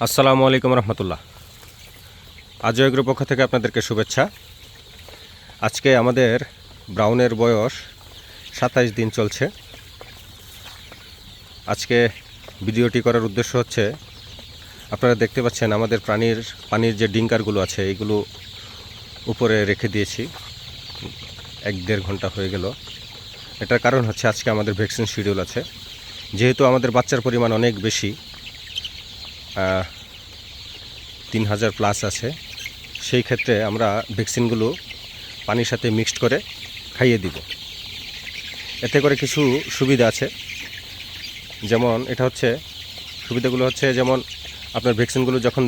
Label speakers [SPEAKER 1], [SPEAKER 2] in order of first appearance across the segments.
[SPEAKER 1] আসসালামু আলাইকুম রহমতুল্লাহ। আজও এগ্রো পক্ষ থেকে আপনাদেরকে শুভেচ্ছা। আজকে আমাদের ব্রাউনের বয়স 27 দিন চলছে। আজকে ভিডিওটি করার উদ্দেশ্য হচ্ছে, আপনারা দেখতে পাচ্ছেন আমাদের পানির যে ডিঙ্কারগুলো আছে এইগুলো উপরে রেখে দিয়েছি, 1-1.5 ঘন্টা হয়ে গেল। এটার কারণ হচ্ছে আজকে আমাদের ভ্যাকসিন শিডিউল আছে। যেহেতু আমাদের বাচ্চার পরিমাণ অনেক বেশি, 3000 প্লাস আছে, সেই ক্ষেত্রে আমরা ভ্যাকসিনগুলো পানির সাথে মিক্সড করে খাইয়ে দিব। এতে করে কিছু সুবিধা আছে, যেমন সুবিধাগুলো হচ্ছে যেমন আপনার ভ্যাকসিনগুলো যখন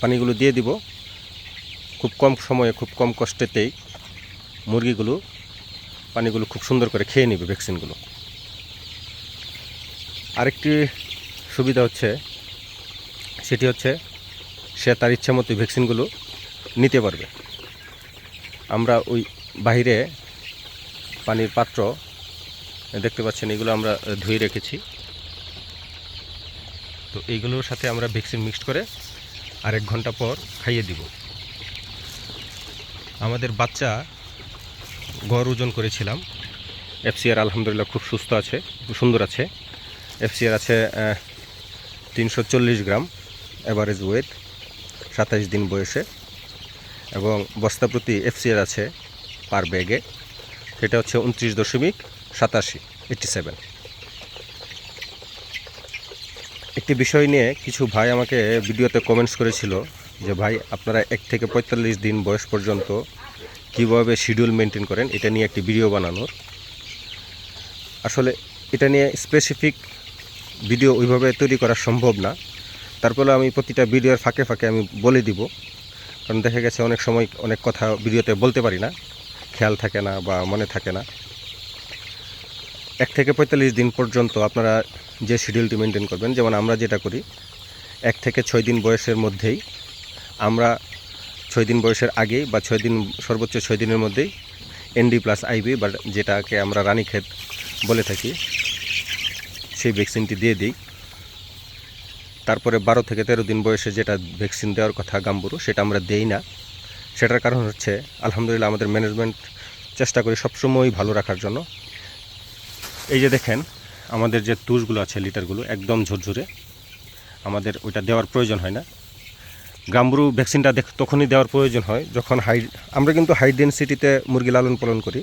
[SPEAKER 1] পানিগুলো দিয়ে দিব, খুব কম সময়ে খুব কম কষ্টেতেই মুরগিগুলো পানিগুলো খুব সুন্দর করে খেয়ে নেবে ভ্যাকসিনগুলো। আরেকটি সুবিধা হচ্ছে, সেটি হচ্ছে সে তার ইচ্ছা মতো ভ্যাকসিনগুলো নিতে পারবে। আমরা ওই বাহিরে পানির পাত্র দেখতে পাচ্ছেন, এগুলো আমরা ধুয়ে রেখেছি। তো এইগুলোর সাথে আমরা ভ্যাকসিন মিক্সড করে 1 ঘন্টা পর খাইয়ে দিব। আমাদের বাচ্চা গড় ওজন করেছিলাম, এফসিআর আলহামদুলিল্লাহ খুব সুস্থ আছে, খুব সুন্দর আছে। এফসিআর আছে 340 গ্রাম অ্যাভারেজ ওয়েট 27 দিন বয়সে, এবং বস্তা প্রতি এফসিআর আছে পার ব্যাগে, সেটা হচ্ছে 29.87। একটি বিষয় নিয়ে কিছু ভাই আমাকে ভিডিওতে কমেন্টস করেছিল যে ভাই, আপনারা 1 থেকে 45 দিন বয়স পর্যন্ত কীভাবে শিডিউল মেনটেন করেন, এটা নিয়ে একটি ভিডিও বানানোর। আসলে এটা নিয়ে স্পেসিফিক ভিডিও ওইভাবে তৈরি করা সম্ভব না। তারপরে আমি প্রতিটা ভিডিওর ফাঁকে ফাঁকে আমি বলে দিব, কারণ দেখা গেছে অনেক সময় অনেক কথা ভিডিওতে বলতে পারি না, খেয়াল থাকে না বা মনে থাকে না। 1 থেকে 45 দিন পর্যন্ত আপনারা যে শিডিউলটি মেনটেন করবেন, যেমন আমরা যেটা করি, 1 থেকে 6 দিন বয়সের মধ্যেই আমরা 6 দিন বয়সের আগেই বা 6 দিন, সর্বোচ্চ 6 দিনের মধ্যেই ND+IV বা যেটাকে আমরা রানীক্ষেত বলে থাকি, সেই ভ্যাকসিনটি দিয়ে দিই। তারপরে 12 থেকে 13 দিন বয়সে যেটা ভ্যাকসিন দেওয়ার কথা গাম্বুরু, সেটা আমরা দেই না। সেটার কারণ হচ্ছে, আলহামদুলিল্লাহ আমাদের ম্যানেজমেন্ট চেষ্টা করি সবসময় ভালো রাখার জন্য। এই যে দেখেন, আমাদের যে তুষগুলো আছে, লিটারগুলো একদম ঝরঝরে, আমাদের ওইটা দেওয়ার প্রয়োজন হয় না। গাম্বুরু ভ্যাকসিনটা তখনই দেওয়ার প্রয়োজন হয় যখন আমরা কিন্তু হাই ডেনসিটিতে মুরগি লালন পালন করি,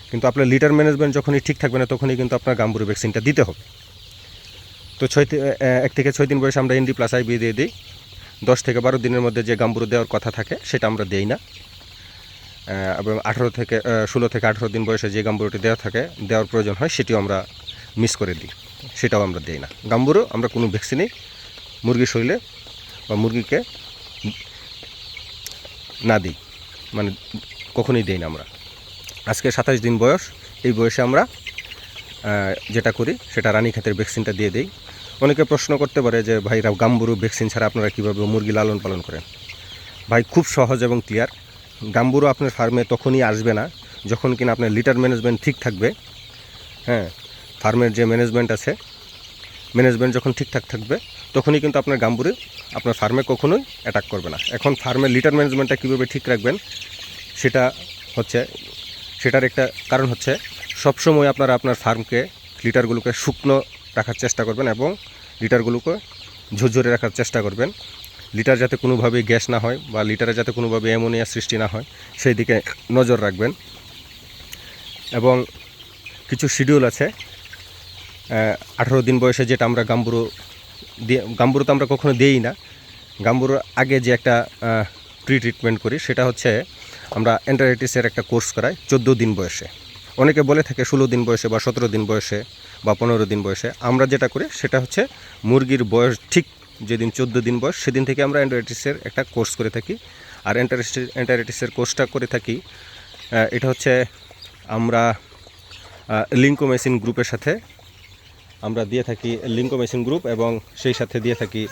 [SPEAKER 1] কিন্তু আপনার লিটার ম্যানেজমেন্ট যখনই ঠিক থাকবে না, তখনই কিন্তু আপনার গাম্বুরু ভ্যাকসিনটা দিতে হবে। তো 1 থেকে 6 দিন বয়সে আমরা ND+IV দিয়ে দিই। 10 থেকে 12 দিনের মধ্যে যে গাম্বুরু দেওয়ার কথা থাকে সেটা আমরা দেই না, এবং 16 থেকে 18 দিন বয়সে যে গাম্বুরুটি দেওয়ার প্রয়োজন হয়, সেটিও আমরা মিস করে দিই, সেটাও আমরা দেই না। গাম্বুরু আমরা কোনো ভ্যাকসিনেই মুরগির শরীরে বা মুরগিকে না দিই, মানে কখনোই দেই না আমরা। আজকে 27 দিন বয়স, এই বয়সে আমরা যেটা করি সেটা রানীক্ষেতের ভ্যাকসিনটা দিয়ে দিই। অনেকে প্রশ্ন করতে পারে যে ভাই, গাম্বুরু ভ্যাকসিন ছাড়া আপনারা কীভাবে মুরগি লালন পালন করেন? ভাই, খুব সহজ এবং ক্লিয়ার। গাম্বুরু আপনার ফার্মে তখনই আসবে না যখন কিনা আপনার লিটার ম্যানেজমেন্ট ঠিক থাকবে। হ্যাঁ, ফার্মের যে ম্যানেজমেন্ট আছে, ম্যানেজমেন্ট যখন ঠিকঠাক থাকবে, তখনই কিন্তু আপনার গাম্বুরু আপনার ফার্মে কখনোই অ্যাটাক করবে না। এখন ফার্মের লিটার ম্যানেজমেন্টটা কীভাবে ঠিক রাখবেন, সেটার একটা কারণ হচ্ছে, সবসময় আপনারা আপনার ফার্মকে, লিটারগুলোকে শুকনো রাখার চেষ্টা করবেন এবং লিটারগুলোকে ঝরঝরে রাখার চেষ্টা করবেন। লিটার যাতে কোনোভাবেই গ্যাস না হয় বা লিটারে যাতে কোনোভাবে অ্যামোনিয়া সৃষ্টি না হয়, সেই দিকে নজর রাখবেন। এবং কিছু শিডিউল আছে, 18 দিন বয়সে যেটা আমরা গাম্বুরু তো আমরা কখনো দিই না। গাম্বুরুর আগে যে একটা প্রি ট্রিটমেন্ট করি, সেটা হচ্ছে আমরা এন্টারাইটিসের একটা কোর্স করাই 14 দিন বয়সে। অনেকে বলে থাকে 16 দিন বয়সে বা 17 দিন বয়সে বা 15 দিন বয়সে। আমরা যেটা করি সেটা হচ্ছে, মুরগির বয়স ঠিক যেদিন 14 দিন বয়স, সেদিন থেকে আমরা এন্টারাইটিসের একটা কোর্স করে থাকি। আর এন্টারাইটিসের কোর্সটা করে থাকি, এটা হচ্ছে আমরা লিঙ্কোমেসিন গ্রুপের সাথে আমরা দিয়ে থাকি, লিঙ্কোমেসিন গ্রুপ, এবং সেই সাথে দিয়ে থাকি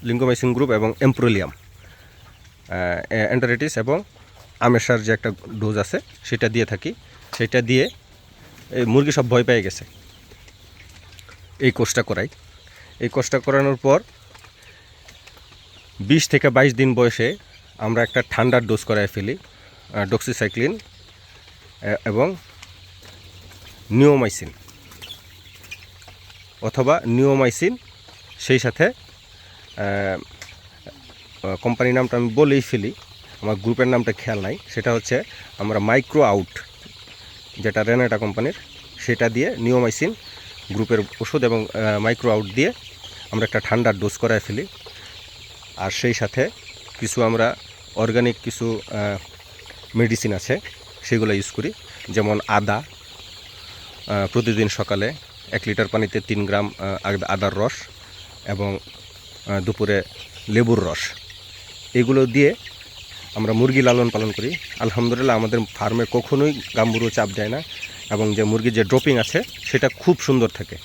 [SPEAKER 1] লিঙ্কোমেসিন গ্রুপ এবং এমপ্রোলিয়াম, এন্টারাইটিস এবং আমেশার যে একটা ডোজ আছে সেটা দিয়ে থাকি। সেটা দিয়ে মুরগি সব ভয় পেয়ে গেছে। এই কোর্সটা করাই। এই কোর্সটা করানোর পর 20 থেকে 22 দিন বয়সে আমরা একটা ঠান্ডার ডোজ করায় ফেলি, ডক্সিসাইক্লিন এবং নিওমাইসিন অথবা নিওমাইসিন, সেই সাথে কোম্পানির নামটা আমি বলেই ফেলি, আমার গ্রুপের নামটা খেয়াল নাই, সেটা হচ্ছে আমরা মাইক্রো আউট, যেটা রেনাটা কোম্পানির, সেটা দিয়ে নিওমাইসিন গ্রুপের ওষুধ এবং মাইক্রো আউট দিয়ে আমরা একটা ঠান্ডার ডোজ করায় ফেলি। আর সেই সাথে কিছু আমরা অর্গানিক কিছু মেডিসিন আছে, সেগুলো ইউজ করি। যেমন আদা, প্রতিদিন সকালে 1 লিটার পানিতে 3 গ্রাম আদার রস এবং দুপুরে লেবুর রস, এগুলো দিয়ে আমরা মুরগি লালন পালন করি। আলহামদুলিল্লাহ আমাদের ফার্মে কখনোই গাম্বুরো চাপ দেয় না, এবং যে মুরগির যে ড্রপিং আছে সেটা খুব সুন্দর থাকে।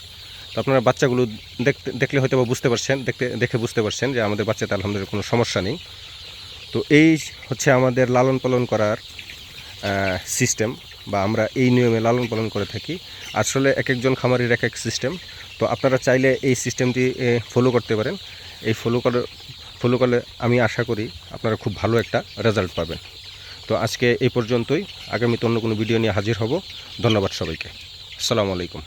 [SPEAKER 1] তো আপনারা বাচ্চাগুলো দেখলে হয়তো বুঝতে পারছেন, দেখে বুঝতে পারছেন যে আমাদের বাচ্চাতে আলহামদুলিল্লাহ কোনো সমস্যা নেই। তো এই হচ্ছে আমাদের লালন পালন করার সিস্টেম, বা আমরা এই নিয়মে লালন পালন করে থাকি। আসলে এক একজন খামারির এক এক সিস্টেম, তো আপনারা চাইলে এই সিস্টেমটি ফলো করতে পারেন। এই ফলো করলে আমি আশা করি আপনারা খুব ভালো একটা রেজাল্ট পাবেন। তো আজকে এই পর্যন্তই, আগামীতে অন্য কোনো ভিডিও নিয়ে হাজির হব। ধন্যবাদ সবাইকে। আসসালামু আলাইকুম।